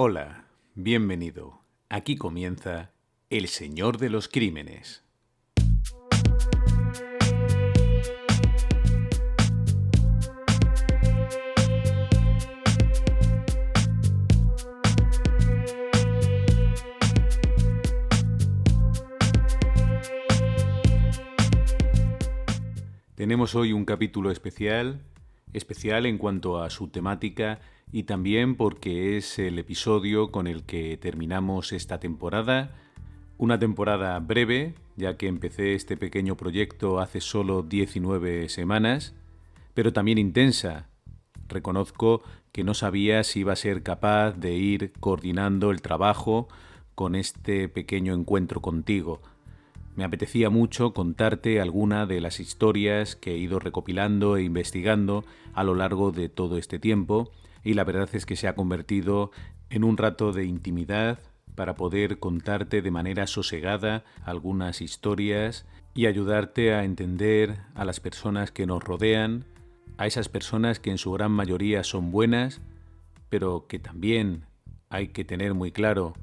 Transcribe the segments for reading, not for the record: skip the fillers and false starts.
Hola, bienvenido. Aquí comienza El Señor de los Crímenes. Tenemos hoy un capítulo especial en cuanto a su temática y también porque es el episodio con el que terminamos esta temporada. Una temporada breve, ya que empecé este pequeño proyecto hace solo 19 semanas, pero también intensa. Reconozco que no sabía si iba a ser capaz de ir coordinando el trabajo con este pequeño encuentro contigo. Me apetecía mucho contarte alguna de las historias que he ido recopilando e investigando a lo largo de todo este tiempo, y la verdad es que se ha convertido en un rato de intimidad para poder contarte de manera sosegada algunas historias y ayudarte a entender a las personas que nos rodean, a esas personas que en su gran mayoría son buenas, pero que también hay que tener muy claro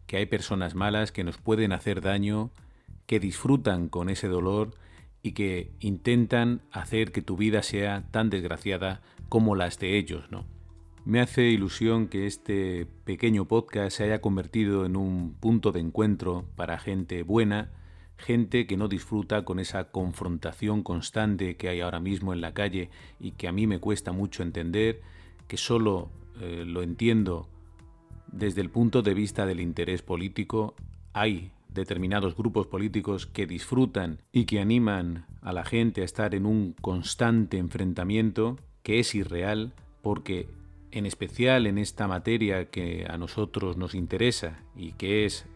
que hay personas malas que nos pueden hacer daño, que disfrutan con ese dolor y que intentan hacer que tu vida sea tan desgraciada como las de ellos, ¿no? Me hace ilusión que este pequeño podcast se haya convertido en un punto de encuentro para gente buena, gente que no disfruta con esa confrontación constante que hay ahora mismo en la calle y que a mí me cuesta mucho entender, que solo lo entiendo desde el punto de vista del interés político. Hay determinados grupos políticos que disfrutan y que animan a la gente a estar en un constante enfrentamiento que es irreal, porque en especial en esta materia que a nosotros nos interesa y que es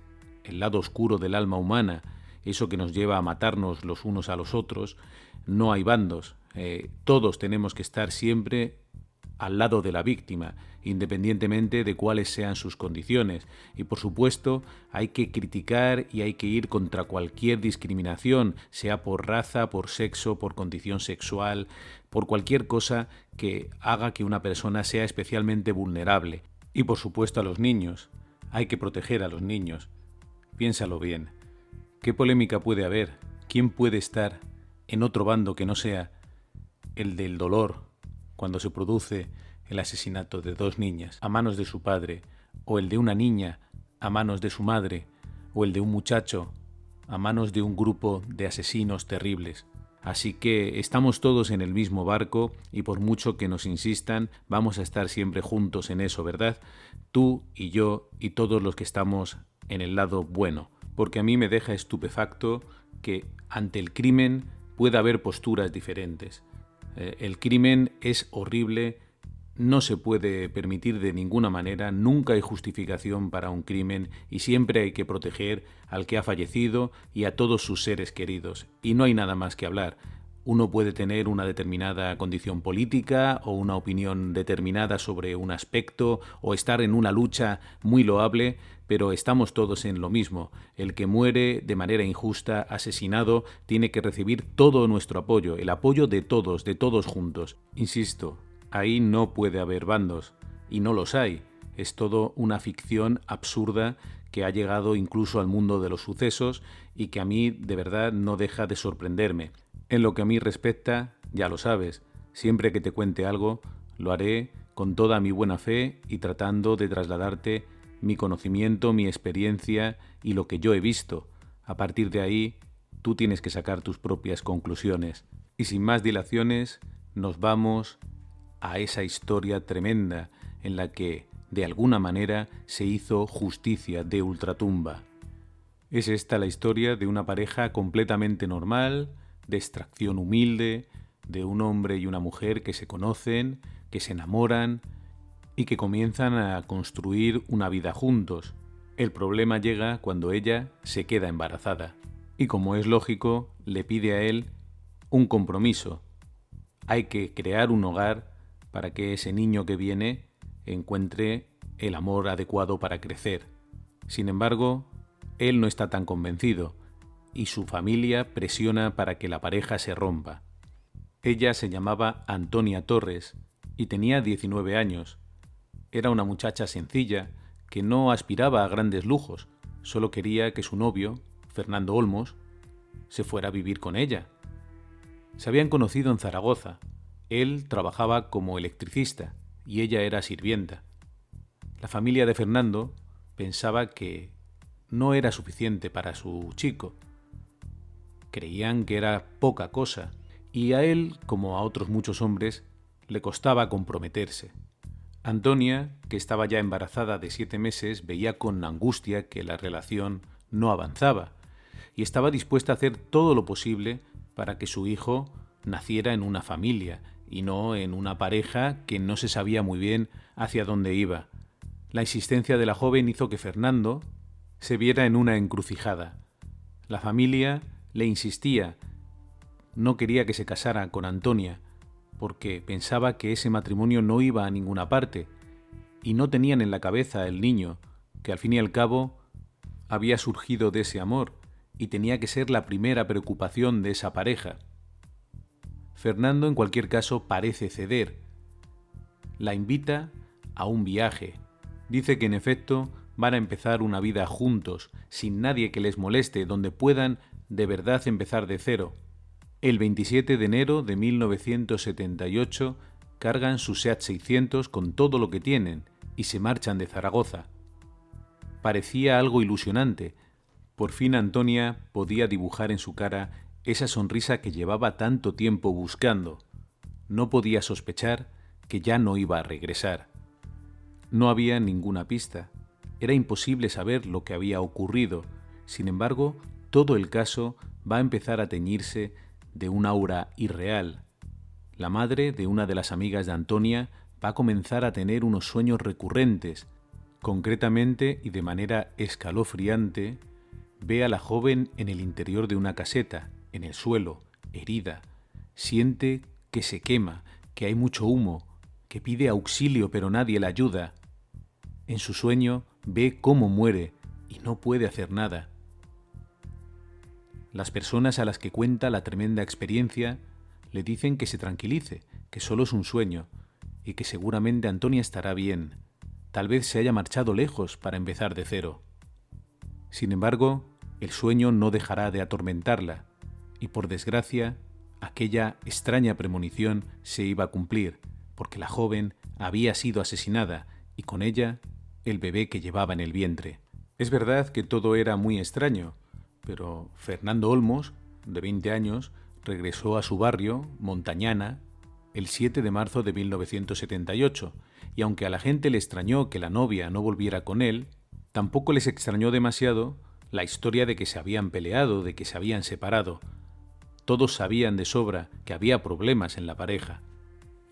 el lado oscuro del alma humana, eso que nos lleva a matarnos los unos a los otros, no hay bandos. Todos tenemos que estar siempre al lado de la víctima, independientemente de cuáles sean sus condiciones. Y por supuesto, hay que criticar y hay que ir contra cualquier discriminación, sea por raza, por sexo, por condición sexual, por cualquier cosa que haga que una persona sea especialmente vulnerable. Y por supuesto a los niños. Hay que proteger a los niños. Piénsalo bien. ¿Qué polémica puede haber? ¿Quién puede estar en otro bando que no sea el del dolor cuando se produce el asesinato de dos niñas a manos de su padre, o el de una niña a manos de su madre, o el de un muchacho a manos de un grupo de asesinos terribles? Así que estamos todos en el mismo barco y por mucho que nos insistan, vamos a estar siempre juntos en eso, ¿verdad? Tú y yo y todos los que estamos en el lado bueno, porque a mí me deja estupefacto que ante el crimen pueda haber posturas diferentes. El crimen es horrible, no se puede permitir de ninguna manera, nunca hay justificación para un crimen y siempre hay que proteger al que ha fallecido y a todos sus seres queridos. Y no hay nada más que hablar. Uno puede tener una determinada condición política o una opinión determinada sobre un aspecto o estar en una lucha muy loable, pero estamos todos en lo mismo. El que muere de manera injusta, asesinado, tiene que recibir todo nuestro apoyo, el apoyo de todos juntos. Insisto, ahí no puede haber bandos, y no los hay. Es todo una ficción absurda que ha llegado incluso al mundo de los sucesos y que a mí de verdad no deja de sorprenderme. En lo que a mí respecta, ya lo sabes, siempre que te cuente algo, lo haré con toda mi buena fe y tratando de trasladarte mi conocimiento, mi experiencia y lo que yo he visto. A partir de ahí, tú tienes que sacar tus propias conclusiones. Y sin más dilaciones, nos vamos a esa historia tremenda en la que, de alguna manera, se hizo justicia de ultratumba. Es esta la historia de una pareja completamente normal, de extracción humilde, de un hombre y una mujer que se conocen, que se enamoran y que comienzan a construir una vida juntos. El problema llega cuando ella se queda embarazada y, como es lógico, le pide a él un compromiso. Hay que crear un hogar para que ese niño que viene encuentre el amor adecuado para crecer. Sin embargo, él no está tan convencido y su familia presiona para que la pareja se rompa. Ella se llamaba Antonia Torres y tenía 19 años. Era una muchacha sencilla que no aspiraba a grandes lujos, solo quería que su novio, Fernando Olmos, se fuera a vivir con ella. Se habían conocido en Zaragoza. Él trabajaba como electricista y ella era sirvienta. La familia de Fernando pensaba que no era suficiente para su chico. Creían que era poca cosa y a él, como a otros muchos hombres, le costaba comprometerse. Antonia, que estaba ya embarazada de 7 meses, veía con angustia que la relación no avanzaba y estaba dispuesta a hacer todo lo posible para que su hijo naciera en una familia y no en una pareja que no se sabía muy bien hacia dónde iba. La insistencia de la joven hizo que Fernando se viera en una encrucijada. La familia le insistía, no quería que se casara con Antonia, porque pensaba que ese matrimonio no iba a ninguna parte, y no tenían en la cabeza el niño, que al fin y al cabo había surgido de ese amor, y tenía que ser la primera preocupación de esa pareja. Fernando, en cualquier caso, parece ceder. La invita a un viaje. Dice que en efecto van a empezar una vida juntos, sin nadie que les moleste, donde puedan de verdad empezar de cero. El 27 de enero de 1978 cargan su SEAT 600 con todo lo que tienen y se marchan de Zaragoza. Parecía algo ilusionante. Por fin Antonia podía dibujar en su cara esa sonrisa que llevaba tanto tiempo buscando. No podía sospechar que ya no iba a regresar. No había ninguna pista. Era imposible saber lo que había ocurrido. Sin embargo, todo el caso va a empezar a teñirse de un aura irreal. La madre de una de las amigas de Antonia va a comenzar a tener unos sueños recurrentes. Concretamente y de manera escalofriante, ve a la joven en el interior de una caseta, en el suelo, herida. Siente que se quema, que hay mucho humo, que pide auxilio pero nadie la ayuda. En su sueño ve cómo muere y no puede hacer nada. Las personas a las que cuenta la tremenda experiencia le dicen que se tranquilice, que solo es un sueño y que seguramente Antonia estará bien. Tal vez se haya marchado lejos para empezar de cero. Sin embargo, el sueño no dejará de atormentarla y, por desgracia, aquella extraña premonición se iba a cumplir, porque la joven había sido asesinada y con ella el bebé que llevaba en el vientre. Es verdad que todo era muy extraño, pero Fernando Olmos, de 20 años, regresó a su barrio, Montañana, el 7 de marzo de 1978, y aunque a la gente le extrañó que la novia no volviera con él, tampoco les extrañó demasiado la historia de que se habían peleado, de que se habían separado. Todos sabían de sobra que había problemas en la pareja.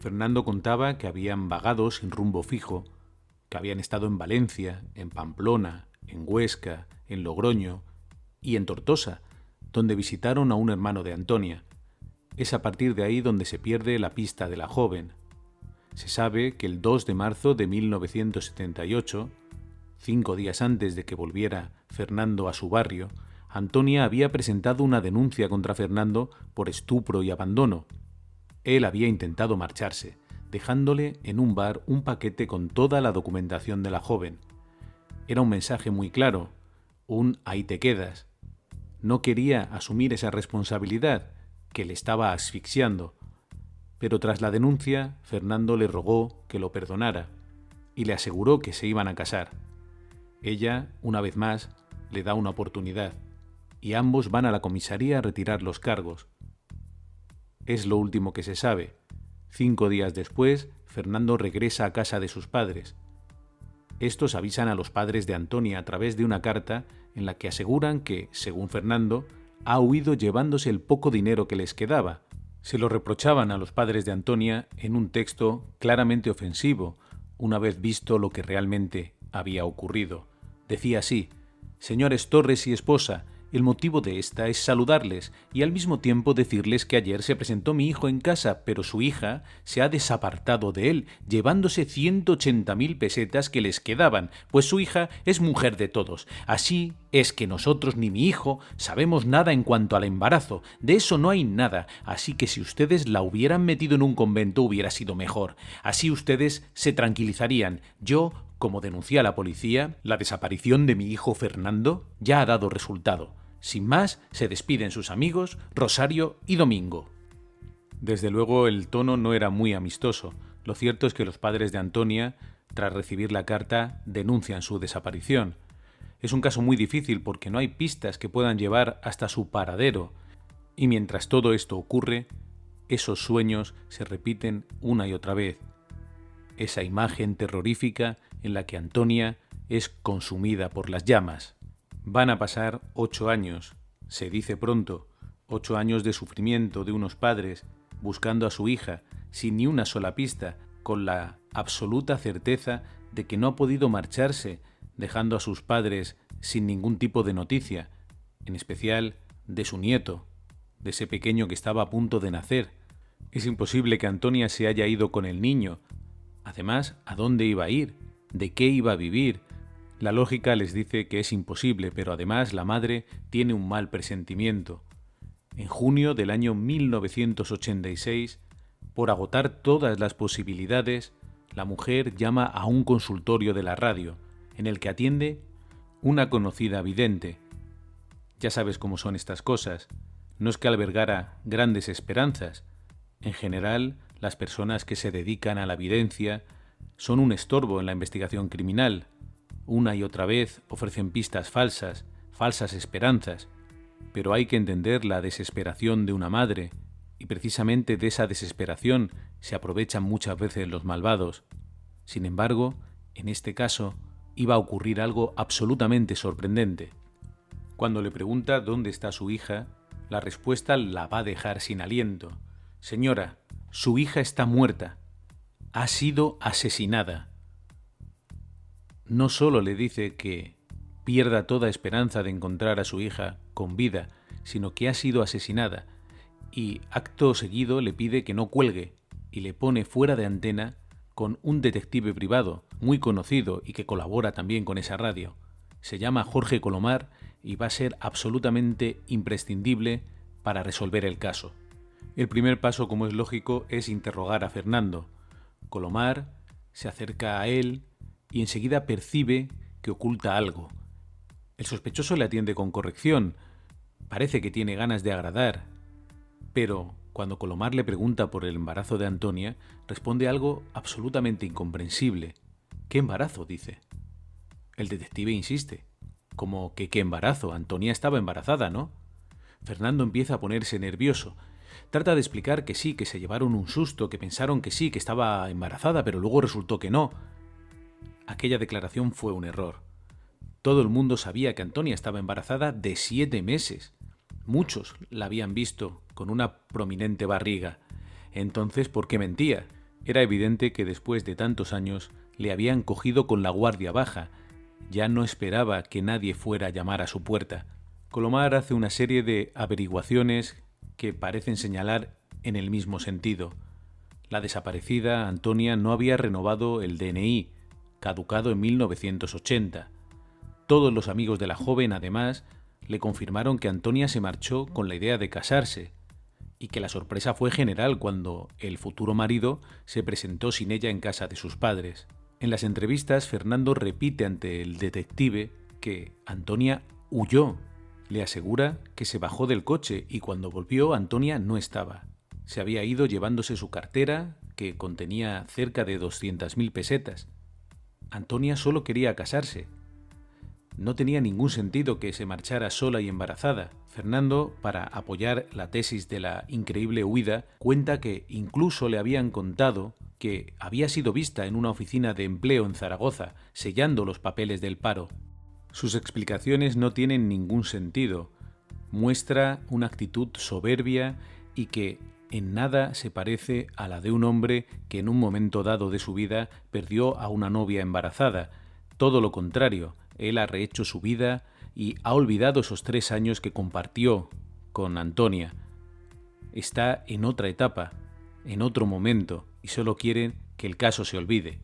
Fernando contaba que habían vagado sin rumbo fijo, que habían estado en Valencia, en Pamplona, en Huesca, en Logroño y en Tortosa, donde visitaron a un hermano de Antonia. Es a partir de ahí donde se pierde la pista de la joven. Se sabe que el 2 de marzo de 1978, 5 días antes de que volviera Fernando a su barrio, Antonia había presentado una denuncia contra Fernando por estupro y abandono. Él había intentado marcharse, dejándole en un bar un paquete con toda la documentación de la joven. Era un mensaje muy claro, un ahí te quedas. No quería asumir esa responsabilidad que le estaba asfixiando, pero tras la denuncia, Fernando le rogó que lo perdonara y le aseguró que se iban a casar. Ella, una vez más, le da una oportunidad y ambos van a la comisaría a retirar los cargos. Es lo último que se sabe. 5 días después, Fernando regresa a casa de sus padres. Estos avisan a los padres de Antonia a través de una carta en la que aseguran que, según Fernando, ha huido llevándose el poco dinero que les quedaba. Se lo reprochaban a los padres de Antonia en un texto claramente ofensivo, una vez visto lo que realmente había ocurrido. Decía así: «Señores Torres y esposa, el motivo de esta es saludarles y al mismo tiempo decirles que ayer se presentó mi hijo en casa, pero su hija se ha desapartado de él, llevándose 180.000 pesetas que les quedaban, pues su hija es mujer de todos. Así es que nosotros ni mi hijo sabemos nada en cuanto al embarazo, de eso no hay nada, así que si ustedes la hubieran metido en un convento hubiera sido mejor. Así ustedes se tranquilizarían. Yo Como denuncia la policía, la desaparición de mi hijo Fernando ya ha dado resultado. Sin más, se despiden sus amigos Rosario y Domingo. Desde luego el tono no era muy amistoso. Lo cierto es que los padres de Antonia, tras recibir la carta, denuncian su desaparición. Es un caso muy difícil porque no hay pistas que puedan llevar hasta su paradero. Y mientras todo esto ocurre, esos sueños se repiten una y otra vez. Esa imagen terrorífica en la que Antonia es consumida por las llamas. Van a pasar 8 años, se dice pronto, 8 años de sufrimiento de unos padres buscando a su hija sin ni una sola pista, con la absoluta certeza de que no ha podido marcharse, dejando a sus padres sin ningún tipo de noticia, en especial de su nieto, de ese pequeño que estaba a punto de nacer. Es imposible que Antonia se haya ido con el niño. Además, ¿a dónde iba a ir? ¿De qué iba a vivir? La lógica les dice que es imposible, pero además la madre tiene un mal presentimiento. En junio del año 1986, por agotar todas las posibilidades, la mujer llama a un consultorio de la radio, en el que atiende una conocida vidente. Ya sabes cómo son estas cosas. No es que albergara grandes esperanzas. En general, las personas que se dedican a la videncia son un estorbo en la investigación criminal. Una y otra vez ofrecen pistas falsas, falsas esperanzas. Pero hay que entender la desesperación de una madre, y precisamente de esa desesperación se aprovechan muchas veces los malvados. Sin embargo, en este caso, iba a ocurrir algo absolutamente sorprendente. Cuando le pregunta dónde está su hija, la respuesta la va a dejar sin aliento. Señora, su hija está muerta. Ha sido asesinada. No solo le dice que pierda toda esperanza de encontrar a su hija con vida, sino que ha sido asesinada, y acto seguido le pide que no cuelgue y le pone fuera de antena con un detective privado muy conocido y que colabora también con esa radio. Se llama Jorge Colomar y va a ser absolutamente imprescindible para resolver el caso. El primer paso, como es lógico, es interrogar a Fernando. Colomar se acerca a él y enseguida percibe que oculta algo. El sospechoso le atiende con corrección. Parece que tiene ganas de agradar. Pero cuando Colomar le pregunta por el embarazo de Antonia, responde algo absolutamente incomprensible. ¿Qué embarazo?, dice. El detective insiste. Como que qué embarazo, Antonia estaba embarazada, ¿no? Fernando empieza a ponerse nervioso. Trata de explicar que sí, que se llevaron un susto, que pensaron que sí, que estaba embarazada, pero luego resultó que no. Aquella declaración fue un error. Todo el mundo sabía que Antonia estaba embarazada de 7 meses. Muchos la habían visto con una prominente barriga. Entonces, ¿por qué mentía? Era evidente que después de tantos años le habían cogido con la guardia baja. Ya no esperaba que nadie fuera a llamar a su puerta. Colomar hace una serie de averiguaciones que parecen señalar en el mismo sentido. La desaparecida Antonia no había renovado el DNI, caducado en 1980. Todos los amigos de la joven, además, le confirmaron que Antonia se marchó con la idea de casarse, y que la sorpresa fue general cuando el futuro marido se presentó sin ella en casa de sus padres. En las entrevistas, Fernando repite ante el detective que Antonia huyó. Le asegura que se bajó del coche y cuando volvió Antonia no estaba. Se había ido llevándose su cartera, que contenía cerca de 200.000 pesetas. Antonia solo quería casarse. No tenía ningún sentido que se marchara sola y embarazada. Fernando, para apoyar la tesis de la increíble huida, cuenta que incluso le habían contado que había sido vista en una oficina de empleo en Zaragoza, sellando los papeles del paro. Sus explicaciones no tienen ningún sentido. Muestra una actitud soberbia y que en nada se parece a la de un hombre que en un momento dado de su vida perdió a una novia embarazada. Todo lo contrario, él ha rehecho su vida y ha olvidado esos 3 años que compartió con Antonia. Está en otra etapa, en otro momento, y solo quiere que el caso se olvide.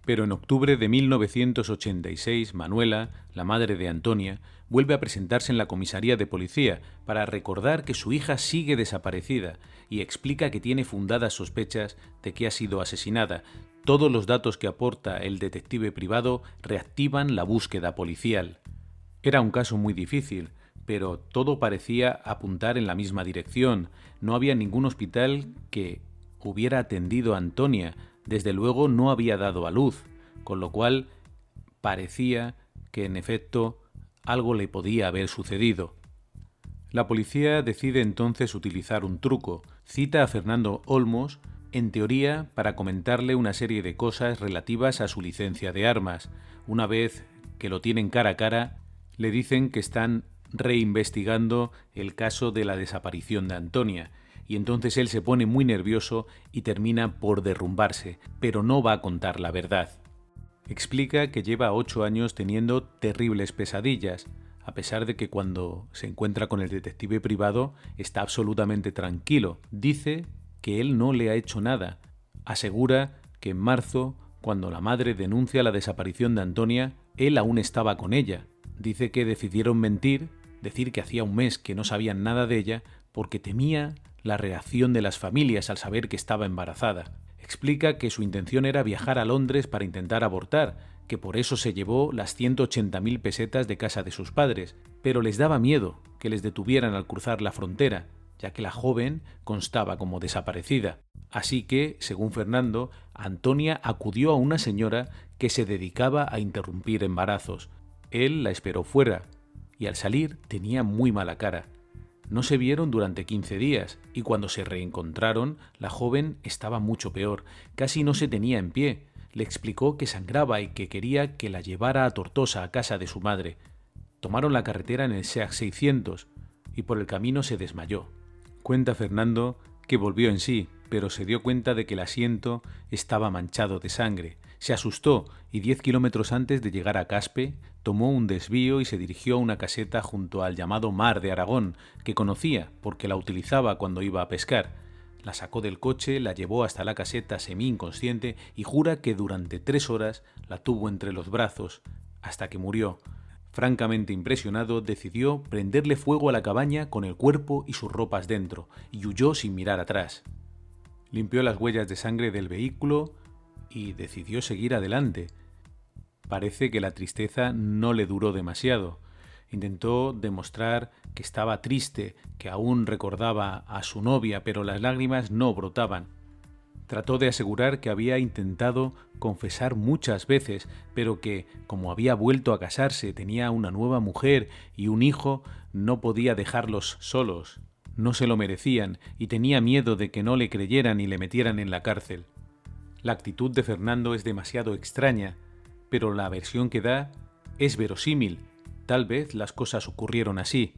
Pero en octubre de 1986, Manuela, la madre de Antonia, vuelve a presentarse en la comisaría de policía para recordar que su hija sigue desaparecida y explica que tiene fundadas sospechas de que ha sido asesinada. Todos los datos que aporta el detective privado reactivan la búsqueda policial. Era un caso muy difícil, pero todo parecía apuntar en la misma dirección. No había ningún hospital que hubiera atendido a Antonia. Desde luego no había dado a luz, con lo cual parecía que en efecto algo le podía haber sucedido. La policía decide entonces utilizar un truco. Cita a Fernando Olmos, en teoría, para comentarle una serie de cosas relativas a su licencia de armas. Una vez que lo tienen cara a cara, le dicen que están reinvestigando el caso de la desaparición de Antonia, y entonces él se pone muy nervioso y termina por derrumbarse, pero no va a contar la verdad. Explica que lleva 8 años teniendo terribles pesadillas, a pesar de que cuando se encuentra con el detective privado está absolutamente tranquilo. Dice que él no le ha hecho nada. Asegura que en marzo, cuando la madre denuncia la desaparición de Antonia, él aún estaba con ella. Dice que decidieron mentir, decir que hacía un mes que no sabían nada de ella, porque temía la reacción de las familias al saber que estaba embarazada. Explica que su intención era viajar a Londres para intentar abortar, que por eso se llevó las 180.000 pesetas de casa de sus padres, pero les daba miedo que les detuvieran al cruzar la frontera, ya que la joven constaba como desaparecida. Así que, según Fernando, Antonia acudió a una señora que se dedicaba a interrumpir embarazos. Él la esperó fuera, y al salir tenía muy mala cara. No se vieron durante 15 días, y cuando se reencontraron, la joven estaba mucho peor, casi no se tenía en pie. Le explicó que sangraba y que quería que la llevara a Tortosa, a casa de su madre. Tomaron la carretera en el SEAT 600, y por el camino se desmayó. Cuenta Fernando que volvió en sí, pero se dio cuenta de que el asiento estaba manchado de sangre. Se asustó y 10 kilómetros antes de llegar a Caspe, tomó un desvío y se dirigió a una caseta junto al llamado Mar de Aragón, que conocía porque la utilizaba cuando iba a pescar. La sacó del coche, la llevó hasta la caseta semi-inconsciente y jura que durante 3 horas la tuvo entre los brazos, hasta que murió. Francamente impresionado, decidió prenderle fuego a la cabaña con el cuerpo y sus ropas dentro, y huyó sin mirar atrás. Limpió las huellas de sangre del vehículo y decidió seguir adelante. Parece que la tristeza no le duró demasiado. Intentó demostrar que estaba triste, que aún recordaba a su novia, pero las lágrimas no brotaban. Trató de asegurar que había intentado confesar muchas veces, pero que, como había vuelto a casarse, tenía una nueva mujer y un hijo, no podía dejarlos solos. No se lo merecían y tenía miedo de que no le creyeran y le metieran en la cárcel. La actitud de Fernando es demasiado extraña, pero la versión que da es verosímil. Tal vez las cosas ocurrieron así.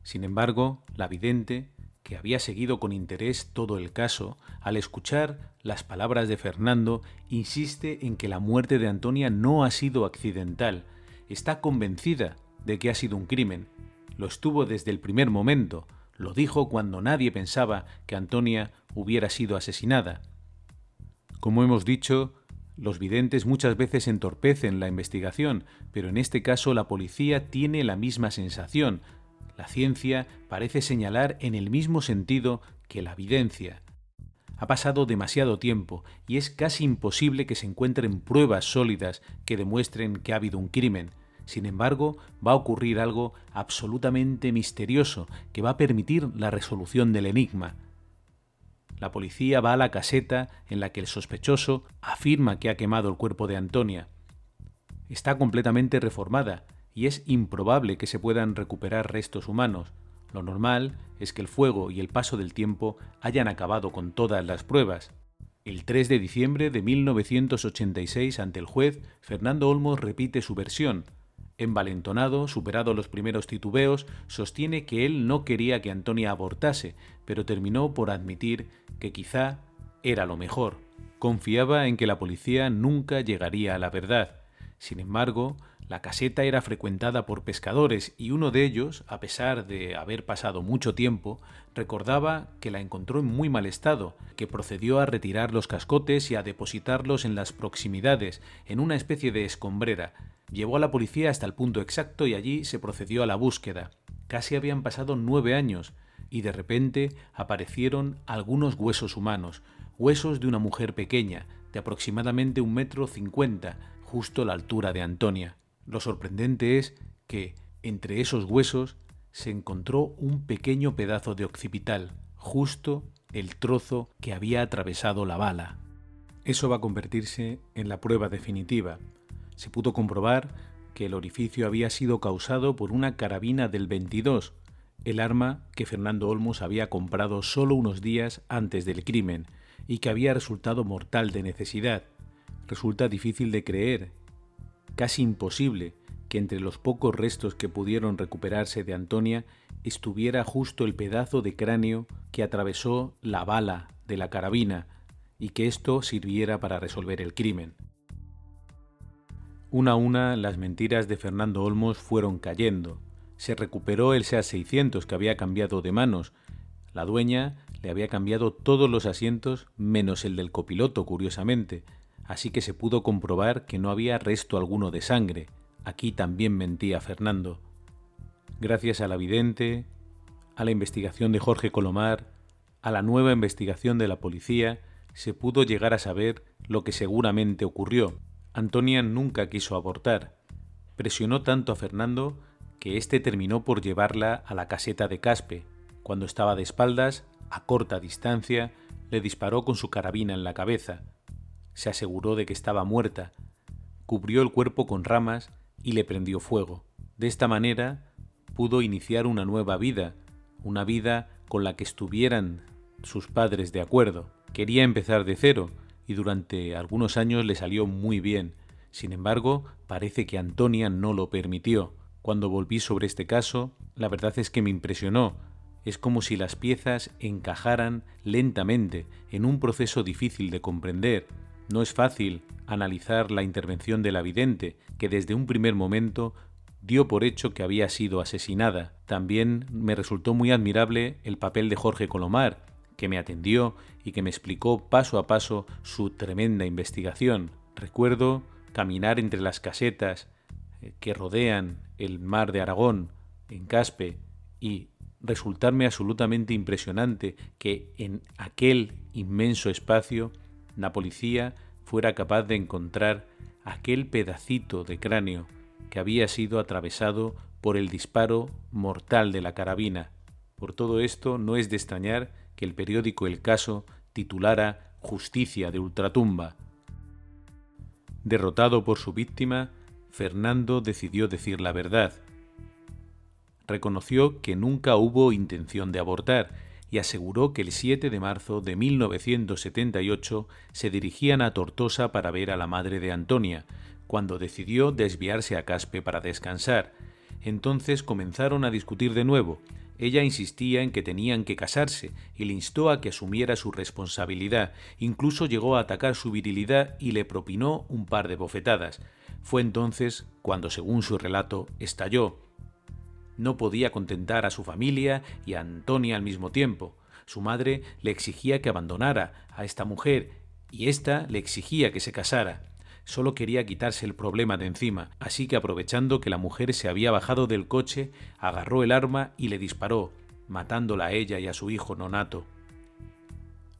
Sin embargo, la vidente, que había seguido con interés todo el caso, al escuchar las palabras de Fernando, insiste en que la muerte de Antonia no ha sido accidental. Está convencida de que ha sido un crimen. Lo estuvo desde el primer momento. Lo dijo cuando nadie pensaba que Antonia hubiera sido asesinada. Como hemos dicho, los videntes muchas veces entorpecen la investigación, pero en este caso la policía tiene la misma sensación. La ciencia parece señalar en el mismo sentido que la evidencia. Ha pasado demasiado tiempo y es casi imposible que se encuentren pruebas sólidas que demuestren que ha habido un crimen. Sin embargo, va a ocurrir algo absolutamente misterioso que va a permitir la resolución del enigma. La policía va a la caseta en la que el sospechoso afirma que ha quemado el cuerpo de Antonia. Está completamente reformada y es improbable que se puedan recuperar restos humanos. Lo normal es que el fuego y el paso del tiempo hayan acabado con todas las pruebas. El 3 de diciembre de 1986, ante el juez, Fernando Olmos repite su versión. Envalentonado, superado los primeros titubeos, sostiene que él no quería que Antonia abortase, pero terminó por admitir que quizá era lo mejor. Confiaba en que la policía nunca llegaría a la verdad. Sin embargo, la caseta era frecuentada por pescadores y uno de ellos, a pesar de haber pasado mucho tiempo, recordaba que la encontró en muy mal estado, que procedió a retirar los cascotes y a depositarlos en las proximidades, en una especie de escombrera. Llevó a la policía hasta el punto exacto y allí se procedió a la búsqueda. Casi habían pasado 9 años y de repente aparecieron algunos huesos humanos, huesos de una mujer pequeña, de aproximadamente 1,50 m, justo a la altura de Antonia. Lo sorprendente es que entre esos huesos se encontró un pequeño pedazo de occipital, justo el trozo que había atravesado la bala. Eso va a convertirse en la prueba definitiva. Se pudo comprobar que el orificio había sido causado por una carabina del 22, el arma que Fernando Olmos había comprado solo unos días antes del crimen y que había resultado mortal de necesidad. Resulta difícil de creer, casi imposible, que entre los pocos restos que pudieron recuperarse de Antonia estuviera justo el pedazo de cráneo que atravesó la bala de la carabina y que esto sirviera para resolver el crimen. Una a una, las mentiras de Fernando Olmos fueron cayendo. Se recuperó el SEAT 600 que había cambiado de manos. La dueña le había cambiado todos los asientos menos el del copiloto, curiosamente, así que se pudo comprobar que no había resto alguno de sangre. Aquí también mentía Fernando. Gracias a la vidente, a la investigación de Jorge Colomar, a la nueva investigación de la policía, se pudo llegar a saber lo que seguramente ocurrió. Antonia nunca quiso abortar. Presionó tanto a Fernando que éste terminó por llevarla a la caseta de Caspe. Cuando estaba de espaldas, a corta distancia, le disparó con su carabina en la cabeza. Se aseguró de que estaba muerta, cubrió el cuerpo con ramas y le prendió fuego. De esta manera pudo iniciar una nueva vida, una vida con la que estuvieran sus padres de acuerdo. Quería empezar de cero y durante algunos años le salió muy bien. Sin embargo, parece que Antonia no lo permitió. Cuando volví sobre este caso, la verdad es que me impresionó. Es como si las piezas encajaran lentamente en un proceso difícil de comprender. No es fácil analizar la intervención de la vidente, que desde un primer momento dio por hecho que había sido asesinada. También me resultó muy admirable el papel de Jorge Colomar, que me atendió y que me explicó paso a paso su tremenda investigación. Recuerdo caminar entre las casetas que rodean el mar de Aragón, en Caspe, y resultarme absolutamente impresionante que en aquel inmenso espacio la policía fuera capaz de encontrar aquel pedacito de cráneo que había sido atravesado por el disparo mortal de la carabina. Por todo esto, no es de extrañar que el periódico El Caso titulara Justicia de ultratumba. Derrotado por su víctima, Fernando decidió decir la verdad. Reconoció que nunca hubo intención de abortar y aseguró que el 7 de marzo de 1978 se dirigían a Tortosa para ver a la madre de Antonia, cuando decidió desviarse a Caspe para descansar. Entonces comenzaron a discutir de nuevo. Ella insistía en que tenían que casarse y le instó a que asumiera su responsabilidad. Incluso llegó a atacar su virilidad y le propinó un par de bofetadas. Fue entonces cuando, según su relato, estalló. No podía contentar a su familia y a Antonia al mismo tiempo. Su madre le exigía que abandonara a esta mujer y ésta le exigía que se casara. Solo quería quitarse el problema de encima, así que aprovechando que la mujer se había bajado del coche, agarró el arma y le disparó, matándola a ella y a su hijo nonato.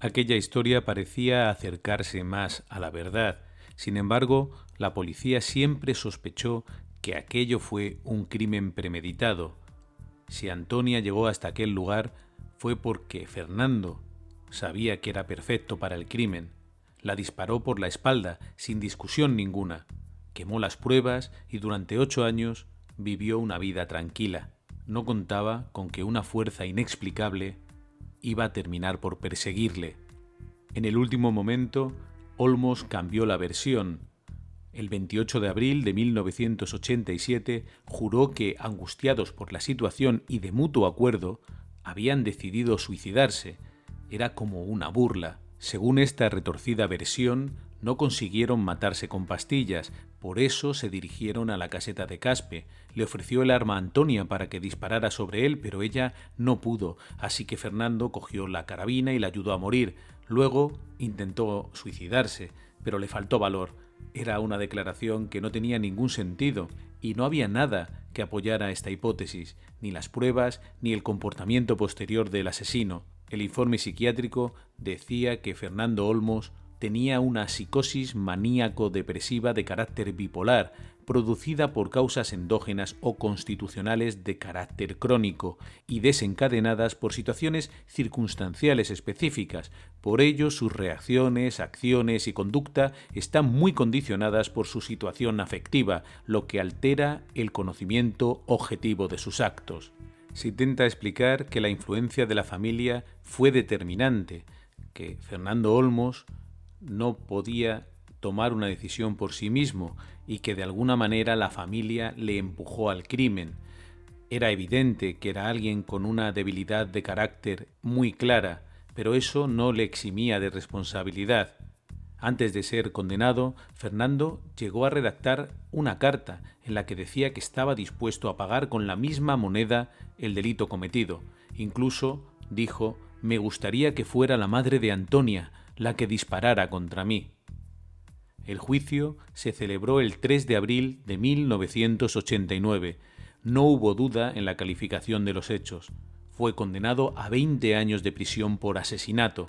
Aquella historia parecía acercarse más a la verdad. Sin embargo, la policía siempre sospechó que aquello fue un crimen premeditado. Si Antonia llegó hasta aquel lugar fue porque Fernando sabía que era perfecto para el crimen. La disparó por la espalda, sin discusión ninguna. Quemó las pruebas y durante 8 años vivió una vida tranquila. No contaba con que una fuerza inexplicable iba a terminar por perseguirle. En el último momento, Olmos cambió la versión. El 28 de abril de 1987 juró que, angustiados por la situación y de mutuo acuerdo, habían decidido suicidarse. Era como una burla. Según esta retorcida versión, no consiguieron matarse con pastillas, por eso se dirigieron a la caseta de Caspe. Le ofreció el arma a Antonia para que disparara sobre él, pero ella no pudo, así que Fernando cogió la carabina y la ayudó a morir. Luego intentó suicidarse, pero le faltó valor. Era una declaración que no tenía ningún sentido y no había nada que apoyara esta hipótesis, ni las pruebas ni el comportamiento posterior del asesino. El informe psiquiátrico decía que Fernando Olmos tenía una psicosis maníaco-depresiva de carácter bipolar, producida por causas endógenas o constitucionales de carácter crónico y desencadenadas por situaciones circunstanciales específicas. Por ello, sus reacciones, acciones y conducta están muy condicionadas por su situación afectiva, lo que altera el conocimiento objetivo de sus actos. Se intenta explicar que la influencia de la familia fue determinante, que Fernando Olmos no podía tomar una decisión por sí mismo y que de alguna manera la familia le empujó al crimen. Era evidente que era alguien con una debilidad de carácter muy clara, pero eso no le eximía de responsabilidad. Antes de ser condenado, Fernando llegó a redactar una carta en la que decía que estaba dispuesto a pagar con la misma moneda el delito cometido. Incluso dijo: «Me gustaría que fuera la madre de Antonia la que disparara contra mí». El juicio se celebró el 3 de abril de 1989. No hubo duda en la calificación de los hechos. Fue condenado a 20 años de prisión por asesinato.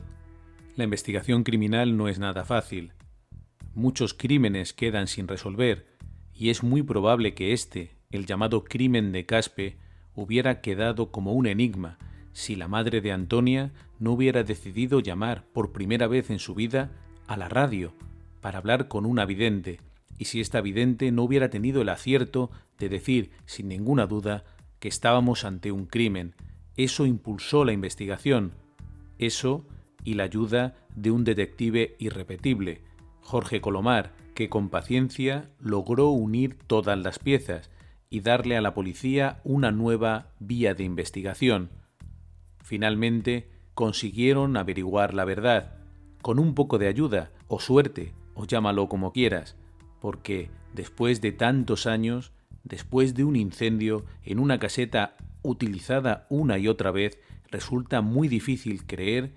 La investigación criminal no es nada fácil. Muchos crímenes quedan sin resolver y es muy probable que el llamado crimen de Caspe, hubiera quedado como un enigma si la madre de Antonia no hubiera decidido llamar por primera vez en su vida a la radio para hablar con una vidente, y si esta vidente no hubiera tenido el acierto de decir sin ninguna duda que estábamos ante un crimen. Eso impulsó la investigación. Eso y la ayuda de un detective irrepetible, Jorge Colomar, que con paciencia logró unir todas las piezas y darle a la policía una nueva vía de investigación. Finalmente consiguieron averiguar la verdad, con un poco de ayuda, o suerte, o llámalo como quieras, porque después de tantos años, después de un incendio en una caseta utilizada una y otra vez, resulta muy difícil creer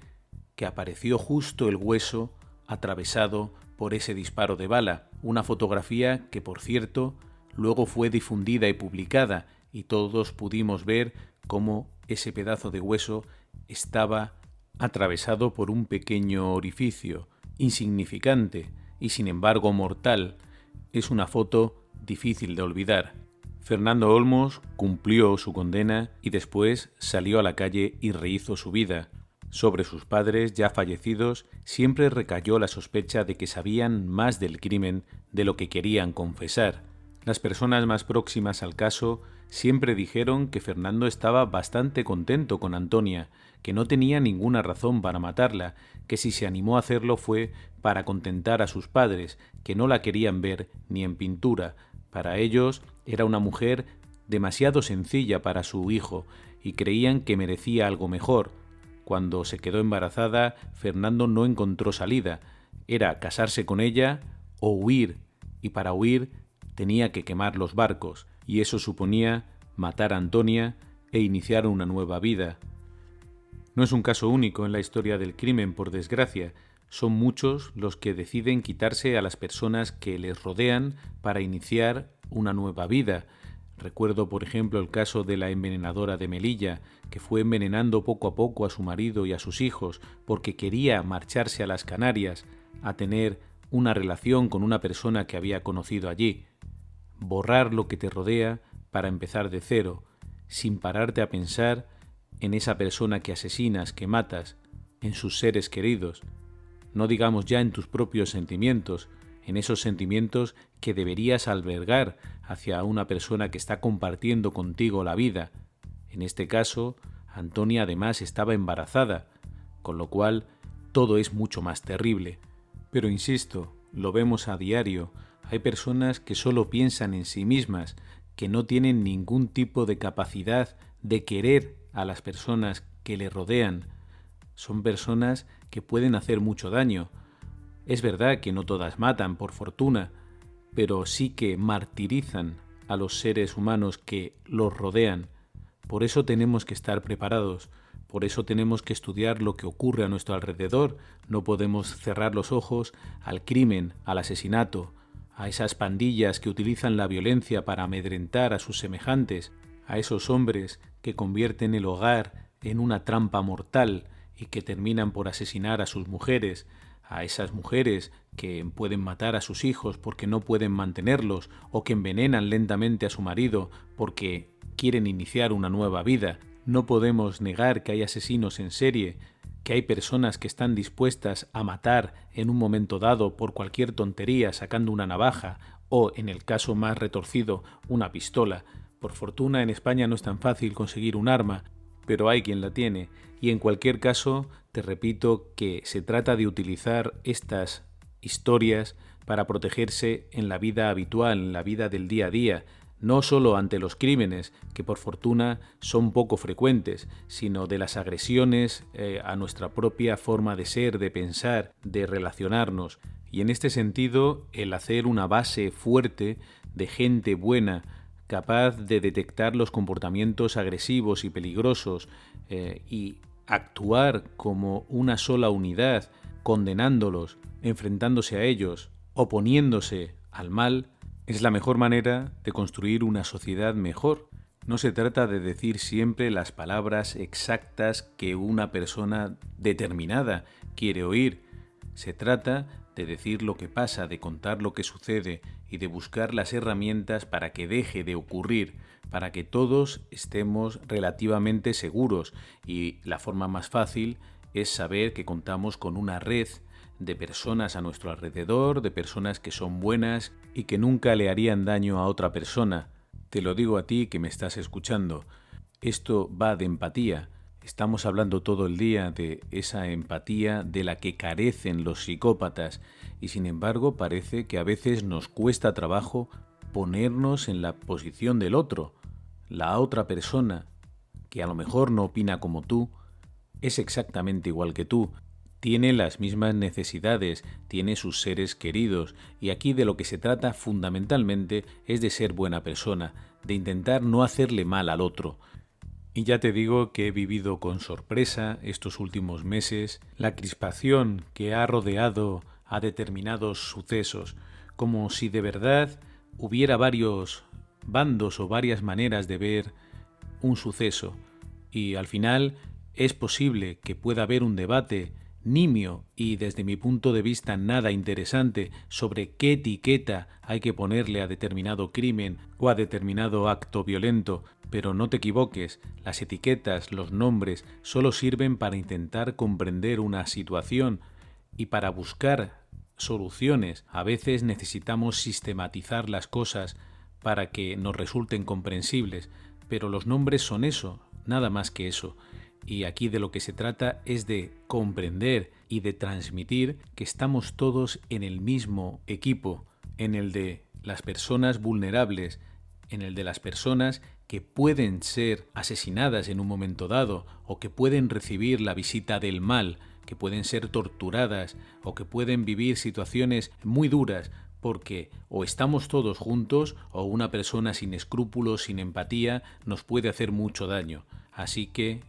que apareció justo el hueso atravesado por ese disparo de bala, una fotografía que, por cierto, luego fue difundida y publicada, y todos pudimos ver cómo ese pedazo de hueso estaba atravesado por un pequeño orificio, insignificante y sin embargo mortal. Es una foto difícil de olvidar. Fernando Olmos cumplió su condena y después salió a la calle y rehizo su vida. Sobre sus padres, ya fallecidos, siempre recayó la sospecha de que sabían más del crimen de lo que querían confesar. Las personas más próximas al caso siempre dijeron que Fernando estaba bastante contento con Antonia, que no tenía ninguna razón para matarla, que si se animó a hacerlo fue para contentar a sus padres, que no la querían ver ni en pintura. Para ellos era una mujer demasiado sencilla para su hijo y creían que merecía algo mejor. Cuando se quedó embarazada, Fernando no encontró salida. Era casarse con ella o huir, y para huir tenía que quemar los barcos, y eso suponía matar a Antonia e iniciar una nueva vida. No es un caso único en la historia del crimen, por desgracia. Son muchos los que deciden quitarse a las personas que les rodean para iniciar una nueva vida. Recuerdo, por ejemplo, el caso de la envenenadora de Melilla, que fue envenenando poco a poco a su marido y a sus hijos porque quería marcharse a las Canarias a tener una relación con una persona que había conocido allí. Borrar lo que te rodea para empezar de cero, sin pararte a pensar en esa persona que asesinas, que matas, en sus seres queridos. No digamos ya en tus propios sentimientos, en esos sentimientos que deberías albergar hacia una persona que está compartiendo contigo la vida. En este caso, Antonia además estaba embarazada, con lo cual todo es mucho más terrible. Pero insisto, lo vemos a diario. Hay personas que solo piensan en sí mismas, que no tienen ningún tipo de capacidad de querer a las personas que le rodean. Son personas que pueden hacer mucho daño. Es verdad que no todas matan, por fortuna, pero sí que martirizan a los seres humanos que los rodean. Por eso tenemos que estar preparados, por eso tenemos que estudiar lo que ocurre a nuestro alrededor. No podemos cerrar los ojos al crimen, al asesinato, a esas pandillas que utilizan la violencia para amedrentar a sus semejantes, a esos hombres que convierten el hogar en una trampa mortal y que terminan por asesinar a sus mujeres, a esas mujeres que pueden matar a sus hijos porque no pueden mantenerlos o que envenenan lentamente a su marido porque quieren iniciar una nueva vida. No podemos negar que hay asesinos en serie, que hay personas que están dispuestas a matar en un momento dado por cualquier tontería sacando una navaja o, en el caso más retorcido, una pistola. Por fortuna en España no es tan fácil conseguir un arma, pero hay quien la tiene, y en cualquier caso te repito que se trata de utilizar estas historias para protegerse en la vida habitual, en la vida del día a día, no solo ante los crímenes, que por fortuna son poco frecuentes, sino de las agresiones a nuestra propia forma de ser, de pensar, de relacionarnos. Y en este sentido, el hacer una base fuerte de gente buena, capaz de detectar los comportamientos agresivos y peligrosos y actuar como una sola unidad, condenándolos, enfrentándose a ellos, oponiéndose al mal, es la mejor manera de construir una sociedad mejor. No se trata de decir siempre las palabras exactas que una persona determinada quiere oír. Se trata de decir lo que pasa, de contar lo que sucede y de buscar las herramientas para que deje de ocurrir, para que todos estemos relativamente seguros. Y la forma más fácil es saber que contamos con una red de personas a nuestro alrededor, de personas que son buenas y que nunca le harían daño a otra persona. Te lo digo a ti que me estás escuchando. Esto va de empatía. Estamos hablando todo el día de esa empatía de la que carecen los psicópatas y sin embargo parece que a veces nos cuesta trabajo ponernos en la posición del otro. La otra persona, que a lo mejor no opina como tú, es exactamente igual que tú. Tiene las mismas necesidades, tiene sus seres queridos y aquí de lo que se trata fundamentalmente es de ser buena persona, de intentar no hacerle mal al otro. Y ya te digo que he vivido con sorpresa estos últimos meses la crispación que ha rodeado a determinados sucesos, como si de verdad hubiera varios bandos o varias maneras de ver un suceso. Y al final es posible que pueda haber un debate nimio y desde mi punto de vista nada interesante sobre qué etiqueta hay que ponerle a determinado crimen o a determinado acto violento, pero no te equivoques, las etiquetas, los nombres solo sirven para intentar comprender una situación y para buscar soluciones. A veces necesitamos sistematizar las cosas para que nos resulten comprensibles, pero los nombres son eso, nada más que eso. Y aquí de lo que se trata es de comprender y de transmitir que estamos todos en el mismo equipo, en el de las personas vulnerables, en el de las personas que pueden ser asesinadas en un momento dado o que pueden recibir la visita del mal, que pueden ser torturadas o que pueden vivir situaciones muy duras porque o estamos todos juntos o una persona sin escrúpulos, sin empatía, nos puede hacer mucho daño. Así que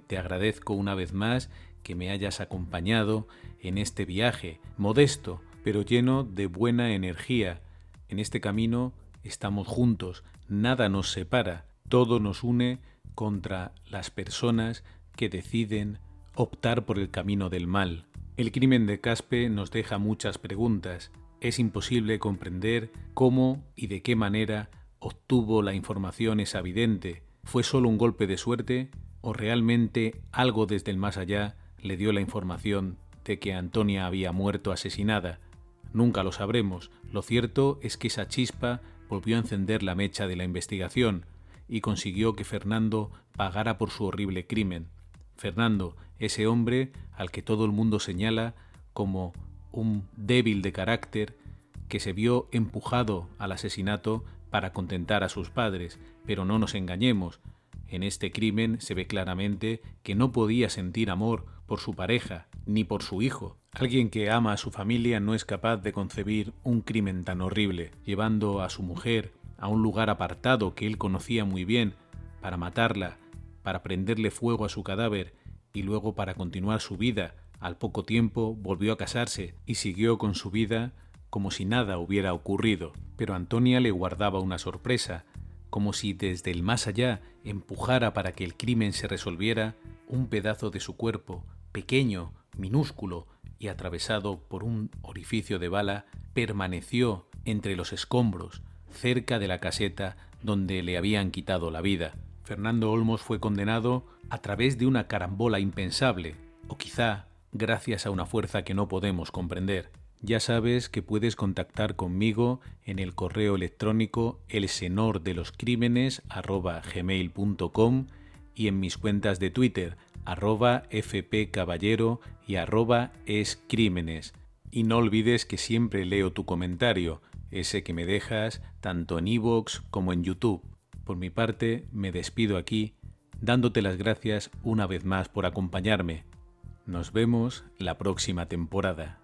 te agradezco una vez más que me hayas acompañado en este viaje, modesto, pero lleno de buena energía. En este camino estamos juntos, nada nos separa, todo nos une contra las personas que deciden optar por el camino del mal. El crimen de Caspe nos deja muchas preguntas. Es imposible comprender cómo y de qué manera obtuvo la información esa vidente. ¿Fue solo un golpe de suerte o realmente algo desde el más allá le dio la información de que Antonia había muerto asesinada? Nunca lo sabremos. Lo cierto es que esa chispa volvió a encender la mecha de la investigación y consiguió que Fernando pagara por su horrible crimen. Fernando, ese hombre al que todo el mundo señala como un débil de carácter que se vio empujado al asesinato para contentar a sus padres, pero no nos engañemos, en este crimen se ve claramente que no podía sentir amor por su pareja ni por su hijo. Alguien que ama a su familia no es capaz de concebir un crimen tan horrible, llevando a su mujer a un lugar apartado que él conocía muy bien para matarla, para prenderle fuego a su cadáver y luego para continuar su vida. Al poco tiempo volvió a casarse y siguió con su vida como si nada hubiera ocurrido. Pero Antonia le guardaba una sorpresa, como si desde el más allá empujara para que el crimen se resolviera un pedazo de su cuerpo, pequeño, minúsculo, y atravesado por un orificio de bala, permaneció entre los escombros, cerca de la caseta donde le habían quitado la vida. Fernando Olmos fue condenado a través de una carambola impensable, o quizá gracias a una fuerza que no podemos comprender. Ya sabes que puedes contactar conmigo en el correo electrónico elsenordeloscrímenes@gmail.com y en mis cuentas de Twitter @fpcaballero y @escrímenes. Y no olvides que siempre leo tu comentario, ese que me dejas tanto en iVoox como en YouTube. Por mi parte, me despido aquí, dándote las gracias una vez más por acompañarme. Nos vemos la próxima temporada.